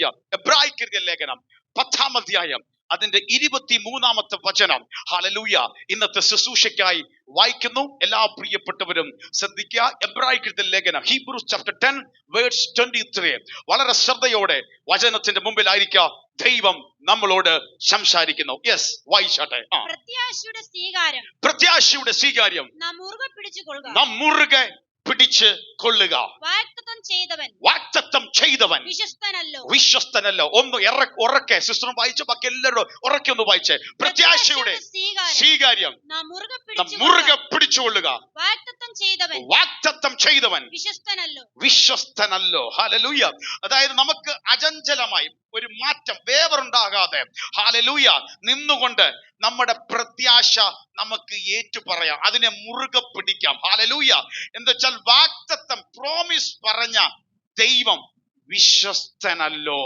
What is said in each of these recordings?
Hallelujah. എബ്രായർക്കെഴുതിയ ലേഖനം 10-ാം അധ്യായം അതിന്റെ 23-ാമത്തെ വചനം. ഹല്ലേലൂയ. ഇന്നത്തെ ശുശ്രൂഷയ്ക്കായി വായിക്കുന്നു. എല്ലാ പ്രിയപ്പെട്ടവരും ശ്രദ്ധിക്കുക. എബ്രായർക്കെഴുതിയ ലേഖനം ഹീബ്രൂസ് ചാപ്റ്റർ 10 വേഴ്സ് 23. വളരെ ശ്രദ്ധയോടെ വചനത്തിന്റെ മുമ്പിലായിരിക്കുക. ദൈവം നമ്മളോട് സംസാരിക്കുന്നു. യെസ്, വായിച്ചാട്ടെ. പ്രത്യാശയുടെ സ്വീകാര്യം നാം മുറുകെ പിടിച്ച് കൊള്ളുക. വാഗ്ദത്തം ചെയ്തവൻ വിശ്വസ്തനല്ലോ. ഒന്ന് ഉറക്കെ സിസ്റ്ററും വായിച്ച, ബാക്കി എല്ലാവരും ഉറക്കെ ഒന്ന് വായിച്ചേ. പ്രത്യാശയുടെ സ്വീകാര്യം നാം മുറുകെ പിടിച്ചുകൊള്ളുക. വാഗ്ദത്തം ചെയ്തവൻ വിശ്വസ്തനല്ലോ. ഹല്ലേലൂയ. അതായത് നമുക്ക് അചഞ്ചലമായി ഒരു മാറ്റം, വേവറുണ്ടാകാതെ ഹല്ലേലൂയ നിന്നുകൊണ്ട് നമ്മുടെ പ്രത്യാശ നമുക്ക് ഏറ്റുപറയാം, അതിനെ മുറുകെ പിടിക്കാം. ഹല്ലേലൂയ. എന്താ വെച്ചാൽ വാഗ്ദത്തം, പ്രോമിസ് പറഞ്ഞ ദൈവം വിശ്വസ്തനല്ലോ.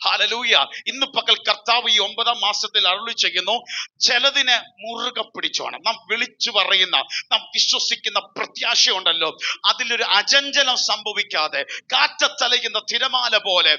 ഹല്ലേലൂയ. ഇന്ന് പകൽ കർത്താവ് ഈ 9-ാം മാസത്തിൽ അരുളി ചെയ്യുന്നു, ചിലതിനെ മുറുകെ പിടിച്ചോണം. നാം വിളിച്ചു പറയുന്ന, നാം വിശ്വസിക്കുന്ന പ്രത്യാശ ഉണ്ടല്ലോ, അതിലൊരു അചഞ്ചലം സംഭവിക്കാതെ കാറ്റത്തലയുന്ന തിരമാല പോലെ,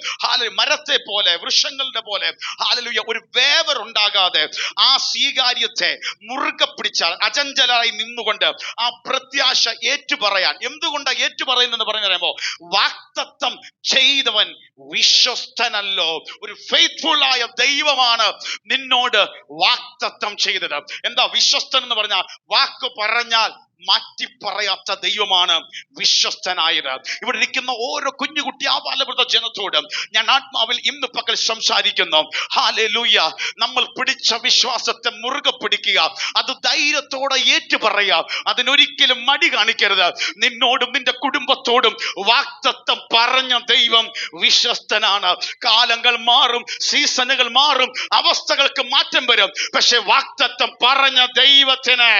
മരത്തെ പോലെ, വൃക്ഷങ്ങളുടെ പോലെ ഹല്ലേലൂയ ഒരു വേവർ ഉണ്ടാകാതെ ആ സ്വീകാര്യത്തെ മുറുകെ പിടിച്ചാൽ, അചഞ്ചലായി നിന്നുകൊണ്ട് ആ പ്രത്യാശ ഏറ്റുപറയാൻ. എന്തുകൊണ്ടാണ് ഏറ്റുപറയുന്നെന്ന് പറഞ്ഞറിയാമോ? വാഗ്ദത്തം ചെയ്തവൻ വിശ്വസ്തനല്ലോ. ഒരു ഫെയ്ത്ത്ഫുൾ ആയ ദൈവമാണ് നിന്നോട് വാഗ്ദത്തം ചെയ്തത്. എന്താ വിശ്വസ്തൻ എന്ന് പറഞ്ഞാൽ? വാക്ക് പറഞ്ഞാൽ മാറ്റി പറയാത്ത ദൈവമാണ് വിശ്വസ്തനായത്. ഇവിടെ ഇരിക്കുന്ന ഓരോ കുഞ്ഞുകുട്ടി ആബാലവൃദ്ധ ജനത്തോട് ഞാൻ ആത്മാവിൽ ഇന്ന് പകൽ സംസാരിക്കുന്നു. ഹല്ലേലൂയ. നമ്മൾ പിടിച്ച വിശ്വാസത്തെ മുറുകെ പിടിക്കുക, അത് ധൈര്യത്തോടെ ഏറ്റുപറയുക, അതിനൊരിക്കലും മടി കാണിക്കരുത്. നിന്നോടും നിന്റെ കുടുംബത്തോടും വാഗ്ദത്തം പറഞ്ഞ ദൈവം വിശ്വസ്തനാണ്. കാലങ്ങൾ മാറും, സീസണുകൾ മാറും, അവസ്ഥകൾക്ക് മാറ്റം വരും, പക്ഷെ വാഗ്ദത്തം പറഞ്ഞ ദൈവത്തിന്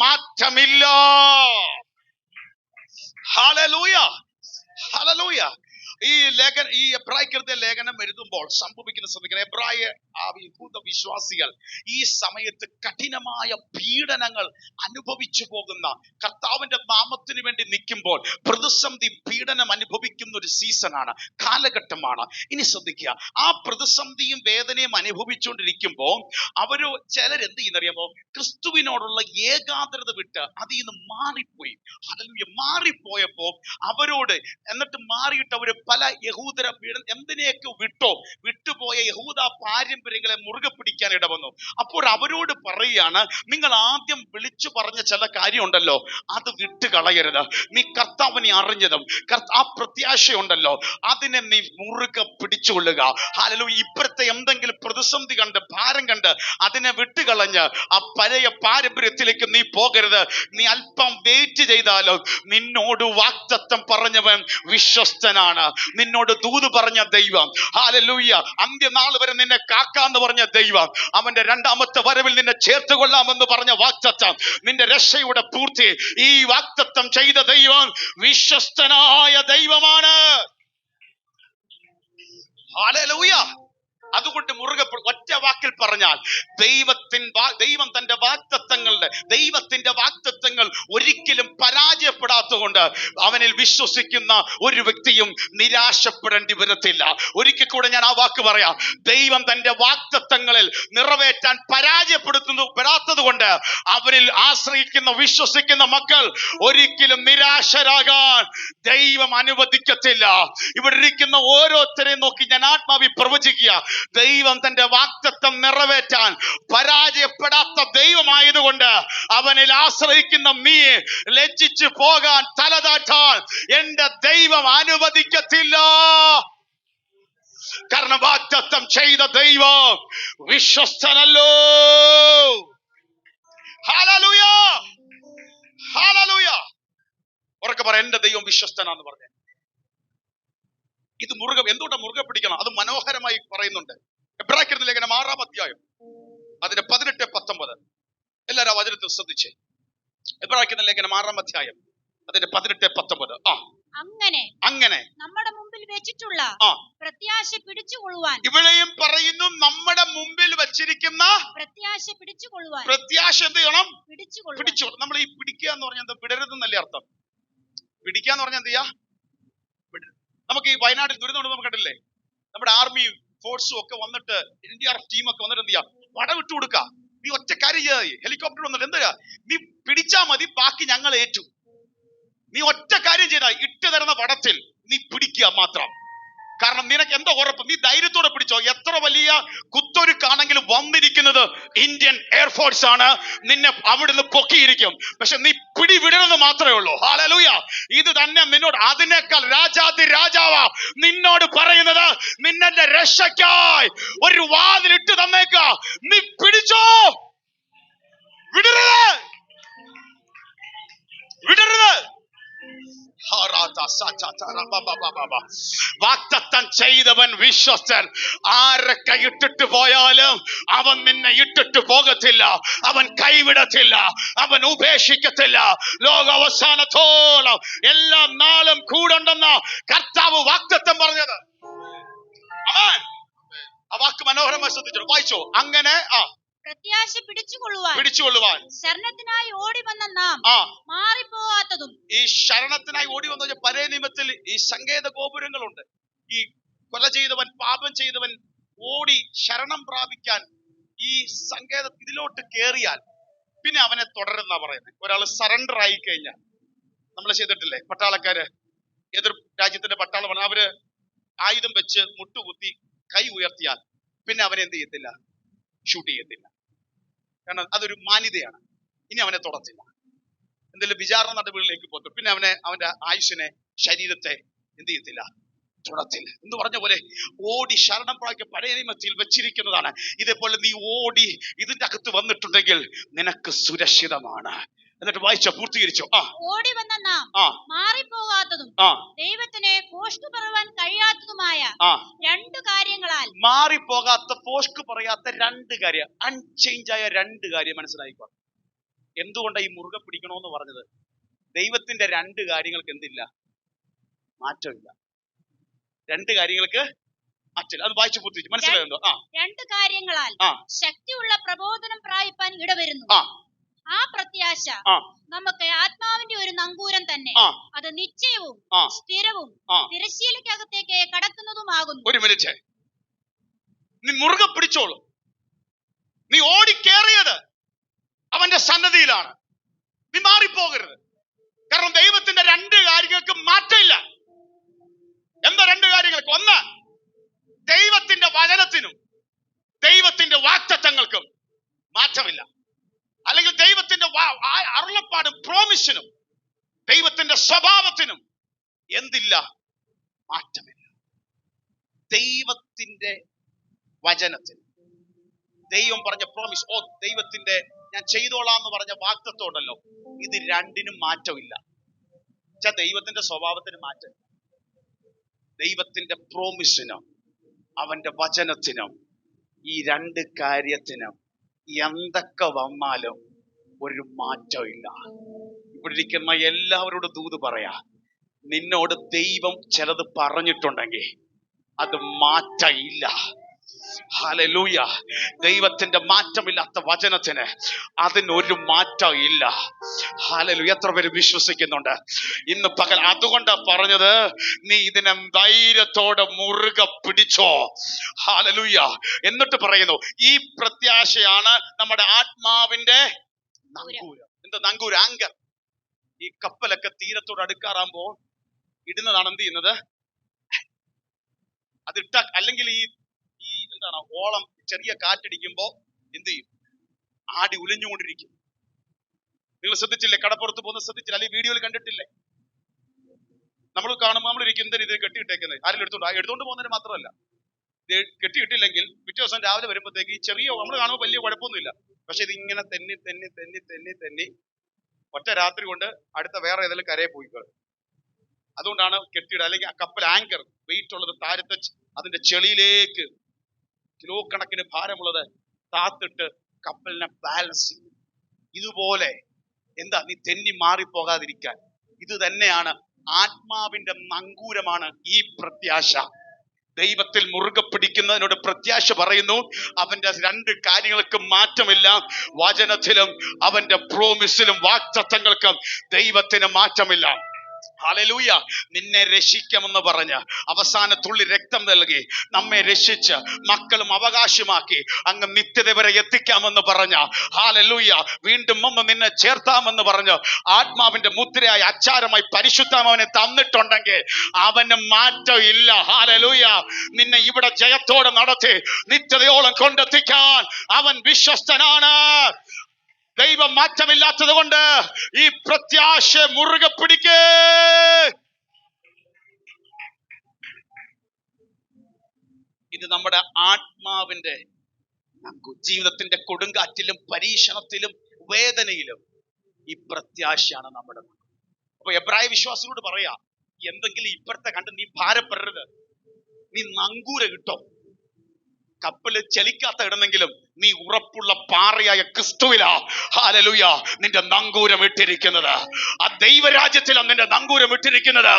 മാറ്റമില്ല. ഹല്ലേലൂയ. ഹല്ലേലൂയ. ഈ എബ്രായർക്കെഴുതിയ ലേഖനം എഴുതുമ്പോൾ സംഭവിക്കുന്ന ശ്രദ്ധിക്കണം. യഹൂദ വിശ്വാസികൾ ഈ സമയത്ത് കഠിനമായ പീഡനങ്ങൾ അനുഭവിച്ചു പോകുന്ന, കർത്താവിന്റെ നാമത്തിന് വേണ്ടി നിൽക്കുമ്പോൾ പ്രതിസന്ധി, പീഡനം അനുഭവിക്കുന്ന ഒരു സീസണാണ്, കാലഘട്ടമാണ്. ഇനി ശ്രദ്ധിക്കുക, ആ പ്രതിസന്ധിയും വേദനയും അനുഭവിച്ചുകൊണ്ടിരിക്കുമ്പോൾ അവര് ചിലരെന്ത് ചെയ്യുന്നറിയാമോ? ക്രിസ്തുവിനോടുള്ള ഏകാഗ്രത വിട്ട് അതിൽ നിന്ന് മാറിപ്പോയി. ഹല്ലേലൂയ. മാറിപ്പോയപ്പോ അവരോട്, എന്നിട്ട് മാറിയിട്ട് അവര് പല യഹൂദര എന്തിനെയൊക്കെ വിട്ടുപോയ യഹൂദ പാരമ്പര്യങ്ങളെ മുറുകെ പിടിക്കാൻ ഇടവന്നു. അപ്പോൾ അവരോട് പറയുകയാണ്, നിങ്ങൾ ആദ്യം വിളിച്ചു പറഞ്ഞ ചില കാര്യമുണ്ടല്ലോ, അത് വിട്ടുകളയരുത്. നീ കർത്താവിനെ അറിഞ്ഞതും ആ പ്രത്യാശയുണ്ടല്ലോ, അതിനെ നീ മുറുകെ പിടിച്ചുകൊള്ളുക. ഹല്ലേലൂയ. ഇപ്പോഴത്തെ എന്തെങ്കിലും പ്രതിസന്ധി കണ്ട്, ഭാരം കണ്ട് അതിനെ വിട്ടുകളഞ്ഞ് ആ പഴയ പാരമ്പര്യത്തിലേക്ക് നീ പോകരുത്. നീ അല്പം വെയിറ്റ് ചെയ്താലോ നിന്നോട് വാഗ്ദത്തം പറഞ്ഞവൻ വിശ്വസ്തനാണ്. നിന്നോട് ദൂത് പറഞ്ഞ ദൈവം, ഹല്ലേലൂയ, അന്ത്യനാൾ വരെ നിന്നെ കാക്കാന്ന് പറഞ്ഞ ദൈവം, അവന്റെ 2ാമത്തെ വരവിൽ നിന്നെ ചേർത്ത് കൊള്ളാമെന്ന് പറഞ്ഞ വാഗ്ദത്തം, നിന്റെ രക്ഷയുടെ പൂർത്തി, ഈ വാഗ്ദത്തം ചെയ്ത ദൈവം വിശ്വസ്തനായ ദൈവമാണ്. ഹല്ലേലൂയ. അതുകൊണ്ട് മുറുകെ, ഒറ്റ വാക്കിൽ പറഞ്ഞാൽ ദൈവം തന്റെ ദൈവത്തിന്റെ വാഗ്ദത്തങ്ങൾ ഒരിക്കലും പരാജയപ്പെടാത്തതുകൊണ്ട് അവനിൽ വിശ്വസിക്കുന്ന ഒരു വ്യക്തിയും നിരാശപ്പെടേണ്ടി വരത്തില്ല. ഒരിക്കൽ കൂടെ ഞാൻ ആ വാക്ക് പറയാം. ദൈവം തന്റെ വാഗ്ദത്തങ്ങളിൽ നിറവേറ്റാൻ പെടാത്തത് കൊണ്ട് അവനിൽ ആശ്രയിക്കുന്ന, വിശ്വസിക്കുന്ന മക്കൾ ഒരിക്കലും നിരാശരാകാൻ ദൈവം അനുവദിക്കത്തില്ല. ഇവിടെ ഇരിക്കുന്ന ഓരോരുത്തരെയും നോക്കി ഞാൻ ആത്മാവി പ്രവചിക്കുക, ദൈവം തന്റെ വാഗ്ദത്തം നിറവേറ്റാൻ പരാജയപ്പെടാത്ത ദൈവമായതുകൊണ്ട് അവനിൽ ആശ്രയിക്കുന്ന നീ ലജ്ജിച്ചു പോകാൻ, തലതാട്ടാൻ എന്റെ ദൈവം അനുവദിക്കത്തില്ല. കാരണം വാഗ്ദത്തം ചെയ്ത ദൈവം വിശ്വസ്തനല്ലോ. ഹല്ലേലൂയ. ഹല്ലേലൂയ. ഉറക്കെ പറ, എന്റെ ദൈവം വിശ്വസ്തനാന്ന് പറഞ്ഞേ. ഇത് എന്തുകൊണ്ടാ മുറുകെ പിടിക്കണം? അത് മനോഹരമായി പറയുന്നുണ്ട്. എബ്രായർക്കെഴുതിയ ലേഖനം 6-ാം അധ്യായം അതിന്റെ 18-19. എല്ലാവരും വചനത്തിൽ ശ്രദ്ധിച്ചേ. എബ്രായർക്കെഴുതിയ ലേഖനം 6-ാം അധ്യായം അതിന്റെ 18-19. അങ്ങനെ നമ്മുടെ മുമ്പിൽ വെച്ചിട്ടുള്ള പ്രത്യാശ പിടിച്ചുകൊള്ളുവാൻ, ഇവിടെയും പറയുന്നു നമ്മുടെ മുമ്പിൽ വെച്ചിരിക്കുന്ന പ്രത്യാശ പിടിച്ചുകൊള്ളുവാൻ. പ്രത്യാശ എന്ത് ചെയ്യണം? പിടിച്ചു. നമ്മൾ ഈ പിടിക്കുക എന്ന് പറഞ്ഞാൽ എന്താ? വിടരുതെന്നല്ലേ അർത്ഥം. പിടിക്കുക എന്ന് പറഞ്ഞാൽ എന്ത് ചെയ്യാ? നമുക്ക് ഈ വയനാട്ടിൽ ദുരിതം നമുക്ക് കണ്ടില്ലേ? നമ്മുടെ ആർമി ഫോഴ്സും ഒക്കെ വന്നിട്ട് NDRF ടീമൊക്കെ വന്നിട്ട് എന്ത് ചെയ്യാം, വട വിട്ടു കൊടുക്ക. നീ ഒറ്റ കാര്യം ചെയ്താൽ മതി, ഹെലികോപ്റ്റർ വന്നിട്ട് എന്താ നീ പിടിച്ചാ മതി, ബാക്കി ഞങ്ങൾ ഏറ്റു. നീ ഒറ്റ കാര്യം ചെയ്താൽ ഇട്ട് തരുന്ന വടത്തിൽ നീ പിടിക്കുക മാത്രം. കാരണം നിനക്ക് എന്താ ഉറപ്പ്? നീ ധൈര്യത്തോടെ പിടിച്ചോ. എത്ര വലിയ കുത്തൊരുക്കാണെങ്കിലും വന്നിരിക്കുന്നത് ഇന്ത്യൻ എയർഫോഴ്സ് ആണ്, നിന്നെ അവിടുന്ന് പൊക്കിയിരിക്കും. പക്ഷെ നീ പിടിവിടണമെന്ന് മാത്രമേ ഉള്ളൂ. ഹല്ലേലൂയ. ഇത് തന്നെ നിന്നോട്, അതിനേക്കാൾ രാജാതി രാജാവാ നിന്നോട് പറയുന്നത്, നിന്നെ രക്ഷയ്ക്കായി ഒരു വാതിലിട്ട് തന്നേക്ക, നീ പിടിച്ചോ, വിടരുത്, വിടരുത്. വാഗ്ദത്തം ചെയ്തവൻ വിശ്വസ്തൻ. ആരൊക്കെ ഇട്ടിട്ട് പോയാലും അവൻ നിന്നെ ഇട്ടിട്ട് പോകത്തില്ല, അവൻ കൈവിടത്തില്ല, അവൻ ഉപേക്ഷിക്കത്തില്ല. ലോക അവസാനത്തോളം എല്ലാ നാളും കൂടുണ്ടെന്ന കർത്താവ് വാഗ്ദത്തം പറഞ്ഞത്. ആ വാക്ക് മനോഹരമായി ശ്രദ്ധിച്ചോ, വായിച്ചോ. അങ്ങനെ പ്രത്യാശ പിടിച്ചുകൊള്ളുവാൻ ശരണത്തിനായി ഓടി വന്ന നാം മാറിപ്പോകാത്തതും. ഈ ശരണത്തിനായി ഓടി വന്ന പഴയ നിയമത്തിൽ ഈ സങ്കേത ഗോപുരങ്ങളുണ്ട്. ഈ കൊല ചെയ്തവൻ, പാപം ചെയ്തവൻ ഓടി ശരണം പ്രാപിക്കാൻ ഈ സങ്കേത ഇതിലോട്ട് കേറിയാൽ പിന്നെ അവനെ തുടരുന്ന പറയുന്നത്. ഒരാൾ സറണ്ടർ ആയി കഴിഞ്ഞാൽ, നമ്മൾ ചെയ്തിട്ടില്ലേ, പട്ടാളക്കാര് എതിർ രാജ്യത്തിന്റെ പട്ടാളമാണ്, അവര് ആയുധം വെച്ച് മുട്ടുകുത്തി കൈ ഉയർത്തിയാൽ പിന്നെ അവനെ എന്ത് ചെയ്യത്തില്ല, ഷൂട്ട് ചെയ്യത്തില്ല. കാരണം അതൊരു മാന്യതയാണ്. ഇനി അവനെ തുടച്ചില്ല, എന്തെങ്കിലും വിചാരണ നടപടികളിലേക്ക് പോത്തും പിന്നെ അവന്റെ ആയുഷിനെ, ശരീരത്തെ എന്ത് ചെയ്യത്തില്ല, തുടച്ചില്ല. എന്ന് പറഞ്ഞ പോലെ ഓടി ശരണം പ്രാപിക്കാൻ പഴയ നിയമത്തിൽ വെച്ചിരിക്കുന്നതാണ്. ഇതേപോലെ നീ ഓടി ഇതിന്റെ അകത്ത് വന്നിട്ടുണ്ടെങ്കിൽ നിനക്ക് സുരക്ഷിതമാണ്. എന്നിട്ട് വായിച്ച പൂർത്തീകരിച്ചോ. ഓടി വന്ന നാം മാറിപ്പോകാത്തതും ദൈവത്തിനെ പോഷ്ക് പറയാൻ കഴിയാത്തതുമായ രണ്ടു കാര്യങ്ങളാൽ. മാറിപ്പോകാത്ത, പോഷ്ക് പറയാത്ത രണ്ട് കാര്യം, അൺചേഞ്ച് ആയ രണ്ട് കാര്യം മനസ്സിലായിക്കോ. എന്തുകൊണ്ടാണ് ഈ മുറുകെ പിടിക്കണോന്ന് പറഞ്ഞത്? ദൈവത്തിന്റെ രണ്ട് കാര്യങ്ങൾക്ക് എന്തില്ല, മാറ്റമില്ല. രണ്ട് കാര്യങ്ങൾക്ക് മാറ്റില്ല. അത് വായിച്ചു പൂർത്തിച്ചു മനസ്സിലായോ? രണ്ട് കാര്യങ്ങളാൽ ശക്തിയുള്ള പ്രബോധനം പ്രാപിപ്പാൻ ഇടവരുന്നു. ആ പ്രത്യാശ നമുക്ക് ആത്മാവിന്റെ ഒരു നങ്കൂരം തന്നെ, അത് നിശ്ചയവും സ്ഥിരവും തിരശ്ശീലക്കകത്തേക്ക് കടക്കുന്നതുമാകുന്നു. ഒരു മിനിറ്റ്, നീ മുറുകെ പിടിച്ചോളൂ. നീ ഓടിക്കേറിയത് അവന്റെ സന്നദ്ധിയിലാണ്. നീ മാറിപ്പോകരുത്. കാരണം ദൈവത്തിന്റെ രണ്ട് കാര്യങ്ങൾക്ക് മാറ്റമില്ല. എന്താ രണ്ട് കാര്യങ്ങൾക്ക്? ഒന്ന്, ദൈവത്തിന്റെ വചനത്തിനും ദൈവത്തിന്റെ വാഗ്ദത്തങ്ങൾക്കും മാറ്റമില്ല. അല്ലെങ്കിൽ ദൈവത്തിന്റെ അരുളപ്പാടും പ്രോമിസിനും ദൈവത്തിന്റെ സ്വഭാവത്തിനും എന്തില്ല, മാറ്റമില്ല. ദൈവത്തിന്റെ വചനത്തിന്, ദൈവം പറഞ്ഞ പ്രോമിസ്, ദൈവത്തിന്റെ ഞാൻ ചെയ്തോളാം എന്ന് പറഞ്ഞ വാഗ്ദത്തം ഉണ്ടല്ലോ, ഇത് രണ്ടിനും മാറ്റമില്ല. ദൈവത്തിന്റെ സ്വഭാവത്തിന് മാറ്റമില്ല. ദൈവത്തിന്റെ പ്രോമിസിനും അവന്റെ വചനത്തിനും, ഈ രണ്ട് കാര്യത്തിനും എന്തൊക്കെ വന്നാലും ഒരു മാറ്റമില്ല. ഇവിടെ ഇരിക്കുന്ന എല്ലാവരോടും ദൂത് പറയാ, നിന്നോട് ദൈവം ചിലത് പറഞ്ഞിട്ടുണ്ടെങ്കിൽ അത് മാറ്റമില്ല. ഹല്ലേലൂയ. ദൈവത്തിന്റെ മാറ്റമില്ലാത്ത വചനത്തിന് അതിനൊരു മാറ്റം ഇല്ല. ഹല്ലേലൂയ. എത്ര പേര് വിശ്വസിക്കുന്നുണ്ട് ഇന്ന് പകൽ? അതുകൊണ്ടാ പറഞ്ഞത്, നീ ഇതിനെ ധൈര്യത്തോടെ മുറുകെ പിടിച്ചോ. ഹല്ലേലൂയ. എന്നിട്ട് പറയുന്നു, ഈ പ്രത്യാശയാണ് നമ്മുടെ ആത്മാവിന്റെ നങ്കൂരം. എന്താ നങ്കൂരം? ആങ്കർ. ഈ കപ്പലൊക്കെ തീരത്തോട് അടുക്കാറാകുമ്പോ ഇടുന്നതാണ് എന്ത് ചെയ്യുന്നത്, അതിട്ട, അല്ലെങ്കിൽ ഈ എന്താണ് ഓളം ചെറിയ കാറ്റടിക്കുമ്പോ എന്ത് ചെയ്യും, ആടി ഉലഞ്ഞുകൊണ്ടിരിക്കും. നിങ്ങൾ ശ്രദ്ധിച്ചില്ലേ? കടപ്പുറത്ത് പോകുന്ന ശ്രദ്ധിച്ചില്ല, അല്ലെങ്കിൽ വീഡിയോയിൽ കണ്ടിട്ടില്ലേ? നമ്മൾ കാണുമ്പോൾ നമ്മൾ ഇരിക്കും, എന്തിനാ ഇത് കെട്ടിയിട്ടേക്കുന്നത്, ആരെങ്കിലും എടുത്തോണ്ട് പോകുന്നതിന് മാത്രമല്ല, കെട്ടിയിട്ടില്ലെങ്കിൽ പിറ്റേ ദിവസം രാവിലെ വരുമ്പോഴത്തേക്ക് ഈ ചെറിയ, നമ്മൾ കാണുമ്പോൾ വലിയ കുഴപ്പമൊന്നുമില്ല, പക്ഷെ ഇത് ഇങ്ങനെ തെന്നി തെന്നി തെന്നി തെന്നി തെന്നി ഒറ്റ രാത്രി കൊണ്ട് അടുത്ത വേറെ ഏതെങ്കിലും കരയെ പോയിക്കോളും. അതുകൊണ്ടാണ് കെട്ടിയിടുക. അല്ലെങ്കിൽ ആ കപ്പൽ ആങ്കർ വെയിറ്റ് ഉള്ളത് താരത്തെ അതിന്റെ ചെളിയിലേക്ക് കിലോ കണക്കിന് ഭാരമുള്ളത് താത്തിട്ട് കപ്പലിനെ ബാലൻസ് ചെയ്യും. ഇതുപോലെ എന്താ, നീ തെന്നി മാറിപ്പോകാതിരിക്കാൻ ഇത് തന്നെയാണ് ആത്മാവിന്റെ നങ്കൂരമാണ് ഈ പ്രത്യാശ. ദൈവത്തിൽ മുറുകെ പിടിക്കുന്നതിനോട് പ്രത്യാശ പറയുന്നു. അവന്റെ രണ്ട് കാര്യങ്ങൾക്ക് മാറ്റമില്ല. വചനത്തിലും അവന്റെ പ്രോമിസിലും വാഗ്ദത്തങ്ങൾക്കും ദൈവത്തിന് മാറ്റമില്ല. ഹല്ലേലൂയ. നിന്നെ രക്ഷിക്കാമെന്ന് പറഞ്ഞ് അവസാന തുള്ളി രക്തം നൽകി നമ്മെ രക്ഷിച്ച് മക്കളും അവകാശമാക്കി അങ്ങ് നിത്യത വരെ എത്തിക്കാമെന്ന് പറഞ്ഞ ഹല്ലേലൂയ, വീണ്ടും വന്ന് നിന്നെ ചേർത്താമെന്ന് പറഞ്ഞ് ആത്മാവിന്റെ മുദ്രയായി അച്ചാരമായി പരിശുദ്ധാത്മാവിനെ തന്നിട്ടുണ്ടെങ്കിൽ അവന് മാറ്റം ഇല്ല. ഹല്ലേലൂയ. നിന്നെ ഇവിടെ ജയത്തോടെ നടത്തി നിത്യതയോളം കൊണ്ടെത്തിക്കാൻ അവൻ വിശ്വസ്തനാണ്. ദൈവം മാറ്റമില്ലാത്തത് കൊണ്ട് ഈ പ്രത്യാശ മുറുകെ പിടിക്കേ. ഇത് നമ്മുടെ ആത്മാവിന്റെ ജീവിതത്തിന്റെ കൊടുങ്കാറ്റിലും പരീക്ഷണത്തിലും വേദനയിലും ഈ പ്രത്യാശയാണ് നമ്മുടെ. അപ്പൊ എബ്രായ വിശ്വാസികളോട് പറയാ, എന്തെങ്കിലും ഇപ്പുറത്തെ കണ്ട് നീ ഭാരപ്പെടരുത്. നീ നങ്കൂര കിട്ടോ. കപ്പല് ചലിക്കാത്ത ഇടുന്നെങ്കിലും നീ ഉറപ്പുള്ള പാറയായ ക്രിസ്തുവിലാ ഹല്ലേലൂയ നിന്റെ നങ്കൂരം ഇട്ടിരിക്കുന്നത്. ആ ദൈവരാജ്യത്തിലാണ് നിന്റെ നങ്കൂരം ഇട്ടിരിക്കുന്നത്.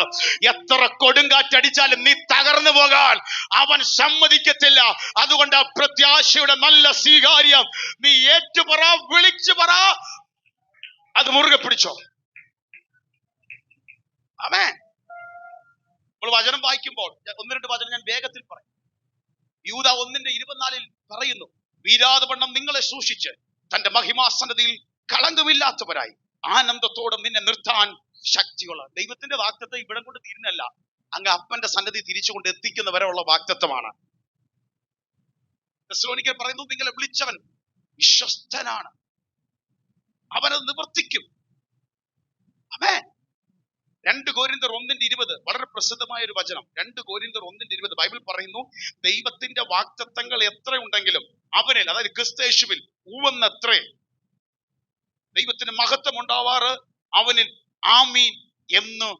എത്ര കൊടുങ്കാറ്റടിച്ചാലും നീ തകർന്നു പോകാൻ അവൻ സമ്മതിക്കത്തില്ല. അതുകൊണ്ട് ആ പ്രത്യാശയുടെ നല്ല സ്വീകാര്യം നീ ഏറ്റുപറ, വിളിച്ചു പറ, അത് മുറുകെ പിടിച്ചോ. ആമേൻ. നമ്മൾ വചനം വായിക്കുമ്പോൾ ഒന്ന് രണ്ട് വചനം ഞാൻ വേഗത്തിൽ പറയും. യൂദാ 1:24 പറയുന്നു, വീരാതവണ്ണം നിങ്ങളെ സൂക്ഷിച്ച് തന്റെ മഹിമാസന്നതിയിൽ കളങ്കമില്ലാത്തവരായി ആനന്ദത്തോടെ നിന്നെ നിർത്താൻ ശക്തിയുള്ള. ദൈവത്തിന്റെ വാഗ്ദത്തം ഇവിടെ കൊണ്ട് തീരുന്നല്ല, അങ്ങ് അപ്പന്റെ സന്നദ്ധി തിരിച്ചുകൊണ്ട് എത്തിക്കുന്നവരെ ഉള്ള വാഗ്ദത്തമാണ്. തെസ്സലോനിക്കർ പറയുന്നു, നിങ്ങളെ വിളിച്ചവൻ വിശ്വസ്തനാണ്, അവനത് നിവർത്തിക്കും. ആമേൻ. 2 കൊരിന്ത്യർ 1:20 വളരെ പ്രസിദ്ധമായ ഒരു വചനം. 2 കൊരിന്ത്യർ 1:20 ബൈബിൾ പറയുന്നു, ദൈവത്തിന്റെ വാഗ്ദത്തങ്ങൾ എത്ര ഉണ്ടെങ്കിലും അവനിൽ, അതായത് ക്രിസ്തയേശുവിൽ ഊവെന്നത്രേ ദൈവത്തിന് മഹത്വം ഉണ്ടാവാറ് അവനിൽ ആമീൻ എന്ന്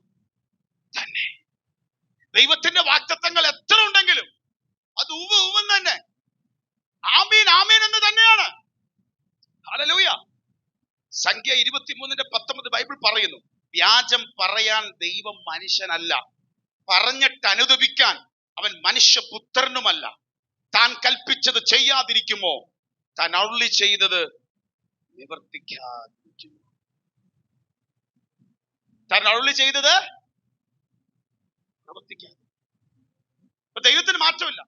തന്നെ. ദൈവത്തിന്റെ വാഗ്ദത്തങ്ങൾ എത്ര ഉണ്ടെങ്കിലും അത് ഊവെന്ന് തന്നെ, ആമീൻ ആമീൻ എന്ന് തന്നെയാണ്. ഹല്ലേലൂയ. സംഖ്യ 23:19 ബൈബിൾ പറയുന്നു, വ്യാജം പറയാൻ ദൈവം മനുഷ്യനല്ല, പറഞ്ഞിട്ട് അനുദപിക്കാൻ അവൻ മനുഷ്യപുത്രനുമല്ല. താൻ കൽപ്പിച്ചത് ചെയ്യാതിരിക്കുമോ? താൻ അരുളി ചെയ്തത് നിവർത്തിക്കാതിരിക്കുമോ? താൻ അരുളി ചെയ്തത് നിവർത്തിക്കാതെ. ദൈവത്തിന് മാറ്റമില്ല.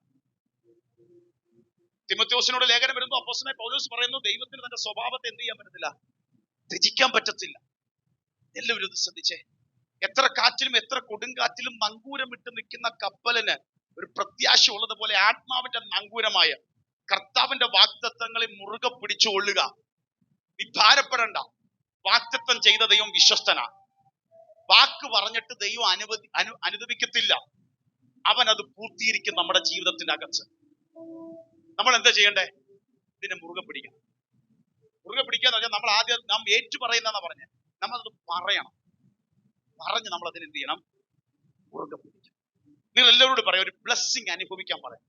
തിമോഥെയോസിനോട് ലേഖനം വരുമ്പോൾ അപ്പോസ്തലനായ പൗലോസ് പറയുന്നു, ദൈവത്തിന് തന്റെ സ്വഭാവത്തെ എന്ത് ചെയ്യാൻ പറ്റത്തില്ല, ത്യജിക്കാൻ പറ്റത്തില്ല. എല്ലാവരും ഇത് ശ്രദ്ധിച്ചേ. എത്ര കാറ്റിലും എത്ര കൊടുങ്കാറ്റിലും നങ്കൂരം ഇട്ട് നിൽക്കുന്ന കപ്പലിന് ഒരു പ്രത്യാശ ഉള്ളതുപോലെ ആത്മാവിന്റെ നങ്കൂരമായ കർത്താവിന്റെ വാഗ്ദത്തങ്ങളെ മുറുകെ പിടിച്ചു കൊള്ളുക. നീ ഭാരപ്പെടണ്ട. വാഗ്ദത്തം ചെയ്ത ദൈവം വിശ്വസ്തനാ. വാക്ക് പറഞ്ഞിട്ട് ദൈവം അനുദപിക്കത്തില്ല. അവൻ അത് പൂർത്തീകരിക്കും നമ്മുടെ ജീവിതത്തിന്റെ അകത്ത്. നമ്മൾ എന്താ ചെയ്യണ്ടേ? ഇതിനെ മുറുകെ പിടിക്കണം. മുറുകെ പിടിക്കാന്ന് പറഞ്ഞാൽ നമ്മൾ ആദ്യം നാം ഏറ്റു പറയുന്നതാണ് പറഞ്ഞത്. നമ്മളത് പറയണം. പറഞ്ഞ് നമ്മൾ അതിന് എന്ത് ചെയ്യണം? മുറുകെ പിടിക്കണം. നിങ്ങൾ എല്ലാവരോടും പറയാം, ഒരു ബ്ലെസ്സിങ് അനുഭവിക്കാൻ പറയാം.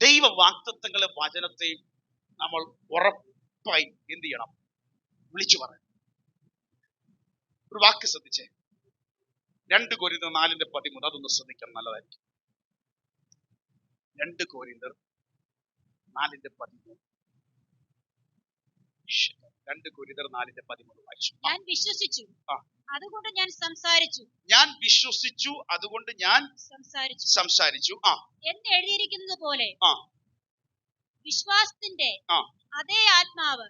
ദൈവ വാഗ്ദത്തങ്ങളെ വചനത്തെ നമ്മൾ ഉറപ്പായി എന്ത് ചെയ്യണം? വിളിച്ചു പറയാം. ഒരു വാക്ക് ശ്രദ്ധിച്ചേ. 2 കൊരിന്ത്യർ 4:13 അതൊന്ന് ശ്രദ്ധിക്കാൻ നല്ലതായിരിക്കും. 2 കൊരിന്ത്യർ 4:13. 2 കൊരിന്ത്യർ 4:13 വായിച്ചു. ഞാൻ വിശ്വസിച്ചു, അതുകൊണ്ട് ഞാൻ സംസാരിച്ചു. ഞാൻ വിശ്വസിച്ചു, അതുകൊണ്ട് ഞാൻ സംസാരിച്ചു. എന്ന് എഴുതിയിരിക്കുന്നത് പോലെ വിശ്വാസത്തിന്റെ അതേ ആത്മാവ്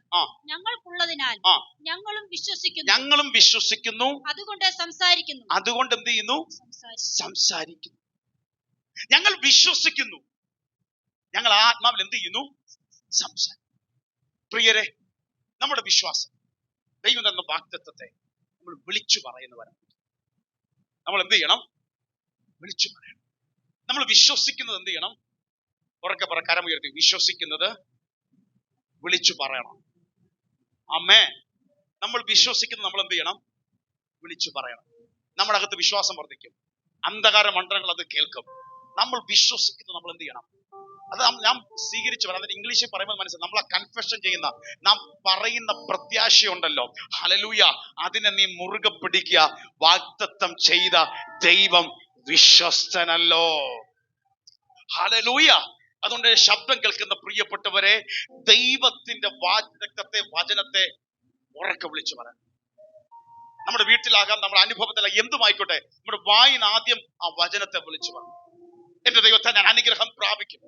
ഞങ്ങൾക്കുള്ളതിനാൽ ഞങ്ങളും വിശ്വസിക്കുന്നു, അതുകൊണ്ട് സംസാരിക്കുന്നു. അതുകൊണ്ട് എന്ത് ചെയ്യുന്നു? സംസാരിക്കുന്നു. ഞങ്ങൾ വിശ്വസിക്കുന്നു, ഞങ്ങൾ ആത്മാവിൽ എന്ത് ചെയ്യുന്നു? സംസാരിക്കുന്നു. പ്രിയരെ, നമ്മുടെ വിശ്വാസം ദൈവം തന്ന വാഗ്ദത്തത്തെ നമ്മൾ വിളിച്ചു പറയുന്നവരാണ്. നമ്മൾ എന്ത് ചെയ്യണം? വിളിച്ചു പറയണം. നമ്മൾ വിശ്വസിക്കുന്നത് എന്ത് ചെയ്യണം? ഉറക്കെ പറ, കരമുയർത്തി. വിശ്വസിക്കുന്നത് വിളിച്ചു പറയണം. ആമേൻ. നമ്മൾ വിശ്വസിക്കുന്നത് നമ്മൾ എന്ത് ചെയ്യണം? വിളിച്ചു പറയണം. നമ്മുടെ അകത്ത് വിശ്വാസം വർദ്ധിക്കും. അന്ധകാര മണ്ഡലങ്ങൾ അത് കേൾക്കും. നമ്മൾ വിശ്വസിക്കുന്നത് നമ്മൾ എന്ത് ചെയ്യണം? അത് നാം സ്വീകരിച്ചു വരാം. അതിന് ഇംഗ്ലീഷിൽ പറയുമ്പോൾ മനസ്സിലാവും. നമ്മൾ ആ കൺഫെഷൻ ചെയ്യുന്ന, നാം പറയുന്ന പ്രത്യാശയുണ്ടല്ലോ, ഹല്ലേലൂയ, അതിനെ നീ മുറുകെ പിടിക്കുക. വാഗ്ദത്തം ചെയ്ത ദൈവം വിശ്വസ്തനല്ലോ. ഹല്ലേലൂയ. അതുകൊണ്ട് ശബ്ദം കേൾക്കുന്ന പ്രിയപ്പെട്ടവരെ, ദൈവത്തിന്റെ വാഗ്ദത്തത്തെ, വചനത്തെ ഉറക്കെ വിളിച്ചു പറയാം. നമ്മുടെ വീട്ടിലാകാം, നമ്മുടെ അനുഭവത്തിലാകാം, എന്തുമായിക്കോട്ടെ, നമ്മുടെ വായിന് ആദ്യം ആ വചനത്തെ വിളിച്ചു പറഞ്ഞു, എന്റെ ദൈവത്തെ ഞാൻ അനുഗ്രഹം പ്രാപിക്കും.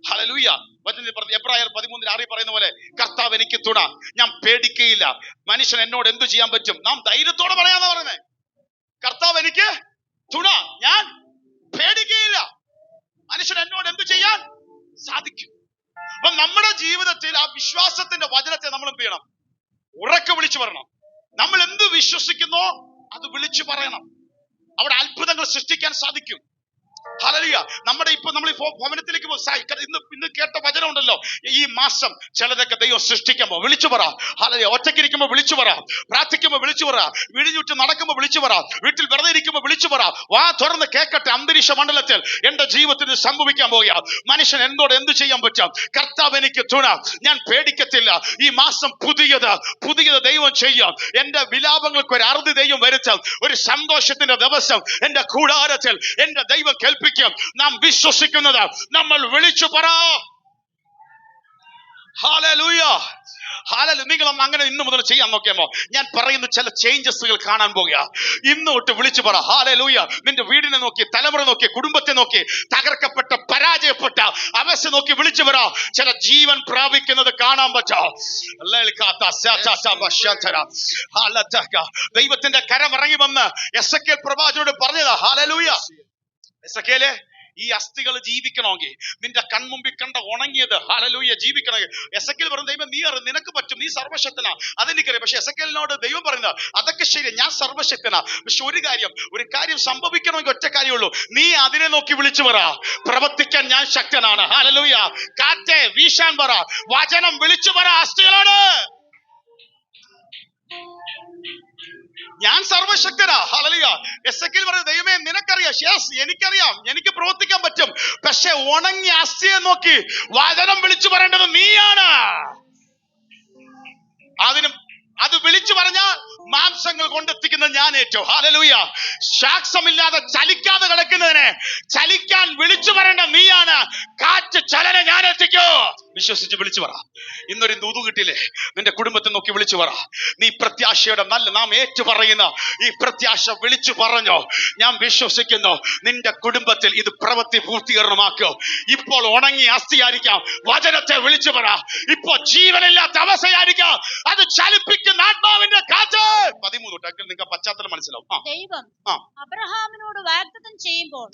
ഹല്ലേലൂയ. വചനത്തിൽ പറഞ്ഞു, എബ്രായർ 13:6 പറയുന്ന പോലെ, കർത്താവ് എനിക്ക് തുണ, ഞാൻ പേടിക്കയില്ല. മനുഷ്യൻ എന്നോട് എന്തു ചെയ്യാൻ പറ്റും? നാം ധൈര്യത്തോടെ പറയാന്നാ പറയുന്നത്. കർത്താവ് എനിക്ക് തുണ, ഞാൻ പേടിക്കയില്ല. മനുഷ്യൻ എന്നോട് എന്തു ചെയ്യാൻ സാധിക്കും? അപ്പൊ നമ്മുടെ ജീവിതത്തിൽ ആ വിശ്വാസത്തിന്റെ വചനത്തെ നമ്മൾ എന്ത് ചെയ്യണം? ഉറക്കെ വിളിച്ചു പറയണം. നമ്മൾ എന്ത് വിശ്വസിക്കുന്നോ അത് വിളിച്ചു പറയണം. അവിടെ അത്ഭുതങ്ങൾ സൃഷ്ടിക്കാൻ സാധിക്കും. ഹല്ലേലൂയ. നമ്മൾ ഭവനത്തിലേക്ക് ഇന്ന് കേട്ട വചനം ഉണ്ടല്ലോ, ഈ മാസം ചിലതൊക്കെ ദൈവം സൃഷ്ടിക്കുമ്പോ വിളിച്ചു പറ. ഹല്ലേലൂയ. ഒറ്റയ്ക്കിരിക്കുമ്പോ വിളിച്ചു പറ, പ്രാർത്ഥിക്കുമ്പോ വിളിച്ചു പറ, വീടിനുചുറ്റും നടക്കുമ്പോ വിളിച്ചു പറ, വീട്ടിൽ വെറുതെ ഇരിക്കുമ്പോ വിളിച്ചു പറ. വാ തുറന്ന് കേൾക്കട്ടെ. അന്തരീക്ഷ മണ്ഡലത്തിൽ എന്റെ ജീവിതത്തിൽ സംഭവിക്കാൻ പോകുക. മനുഷ്യൻ എന്നോട് എന്ത് ചെയ്യാൻ പറ്റും? കർത്താവ് എനിക്ക് തുണ, ഞാൻ പേടിക്കത്തില്ല. ഈ മാസം പുതിയത് ദൈവം ചെയ്യാം. എന്റെ വിലാപങ്ങൾക്ക് ഒരു അറുതി ദൈവം വരുത്തും. ഒരു സന്തോഷത്തിന്റെ ദിവസം എന്റെ കൂടാരത്തിൽ എന്റെ ദൈവം കേൾപ്പിക്കും. നാം വിശ്വസിക്കുന്നത് നമ്മൾ വിളിച്ചു പറ. ഹല്ലേലൂയ. ഹല്ലേലൂയ. നിങ്ങളൊന്ന് അങ്ങനെ ഇന്നു മുതൽ ചെയ്യാൻ നോക്കിയാമോ? ഞാൻ പറയുന്ന ചില ചേഞ്ചസുകൾ കാണാൻ പോകുക. ഇന്ന് തൊട്ട് വിളിച്ചു പറ. ഹല്ലേലൂയ. നിന്റെ വീടിനെ നോക്കി, തലമുറ നോക്കി, കുടുംബത്തെ നോക്കി, തകർക്കപ്പെട്ട പരാജയപ്പെട്ട അവസ്ഥ നോക്കി വിളിച്ചു പറ. ചില ജീവൻ പ്രാപിക്കുന്നത് കാണാൻ പറ്റും. ദൈവത്തിന്റെ കരം ഇറങ്ങി വന്ന് എസെക്കേൽ പ്രവാചകനോട് പറഞ്ഞതാ. ഹല്ലേലൂയ. എസെക്കേലേ, ഈ അസ്ഥികൾ ജീവിക്കണമെങ്കിൽ, നിന്റെ കൺമുമ്പിൽ കണ്ട ഉണങ്ങിയത് ഹല്ലേലൂയ ജീവിക്കണമെങ്കിൽ, എസെക്കേൽ പറഞ്ഞു, ദൈവം നീ നിനക്ക് പറ്റും, നീ സർവശക്തനാ, അതെനിക്കറിയാം. പക്ഷെ എസെക്കേലിനോട് ദൈവം പറയുന്നത്, അതൊക്കെ ശരി, ഞാൻ സർവശക്തനാ, പക്ഷെ ഒരു കാര്യം സംഭവിക്കണമെങ്കിൽ ഒറ്റ കാര്യമുള്ളൂ, നീ അതിനെ നോക്കി വിളിച്ചു പറ. പ്രവർത്തിക്കാൻ ഞാൻ ശക്തനാണ്. ഹല്ലേലൂയ. കാറ്റേ വീശാൻ പറ, വചനം വിളിച്ചു പറ അസ്ഥികളോട്, ഞാൻ സർവശക്തനാ. ഹല്ലേലൂയ. എസെക്കേൽ പറഞ്ഞു, ദൈവമേ നിനക്കറിയാം. യെസ്, എനിക്കറിയാം, എനിക്ക് പ്രവർത്തിക്കാൻ പറ്റും. പക്ഷെ ഉണങ്ങിയ അസ്ഥിയെ നോക്കി വചനം വിളിച്ചു പറയേണ്ടത് നീയാണ്. അത് വിളിച്ചു പറഞ്ഞാൽ മാംസങ്ങൾ കൊണ്ടെത്തിക്കുന്നത് ഞാൻ ഏറ്റവും. ഹല്ലേലൂയ. ശ്വാസമില്ലാതെ ചലിക്കാതെ കിടക്കുന്നതിനെ ചലിക്കാൻ വിളിച്ചു പറയേണ്ട നീയാണ്. കാറ്റ് ചലനം ഞാൻ എത്തിക്കോ. വിശ്വസിച്ച് വിളിച്ചു പറ. ഇന്നൊരു ദൂത് കിട്ടിയില്ലേ? നിന്റെ കുടുംബത്തെ നോക്കി വിളിച്ചു പറ. നീ പ്രത്യാശയുടെ നാം ഏറ്റു പറയുന്ന ഈ പ്രത്യാശ വിളിച്ചു പറഞ്ഞോ. ഞാൻ വിശ്വസിക്കുന്നു നിന്റെ കുടുംബത്തിൽ ഇത് പ്രവൃത്തി പൂർത്തീകരണമാക്കോ. ഇപ്പോൾ ഉണങ്ങി അസ്ഥിയായിരിക്കാം, വചനത്തെ വിളിച്ചു പറ. ഇപ്പോൾ ജീവനില്ലാത്ത അവസ്ഥയായിരിക്കാം, അത് ചലിപ്പിക്കുന്ന ആത്മാവിന്റെ കാറ്റ്. 13 തൊട്ട് നിങ്ങൾക്ക് പശ്ചാത്തലം മനസ്സിലാവും. ദൈവം അബ്രഹാമിനോട് വാഗ്ദത്തം ചെയ്യുമ്പോൾ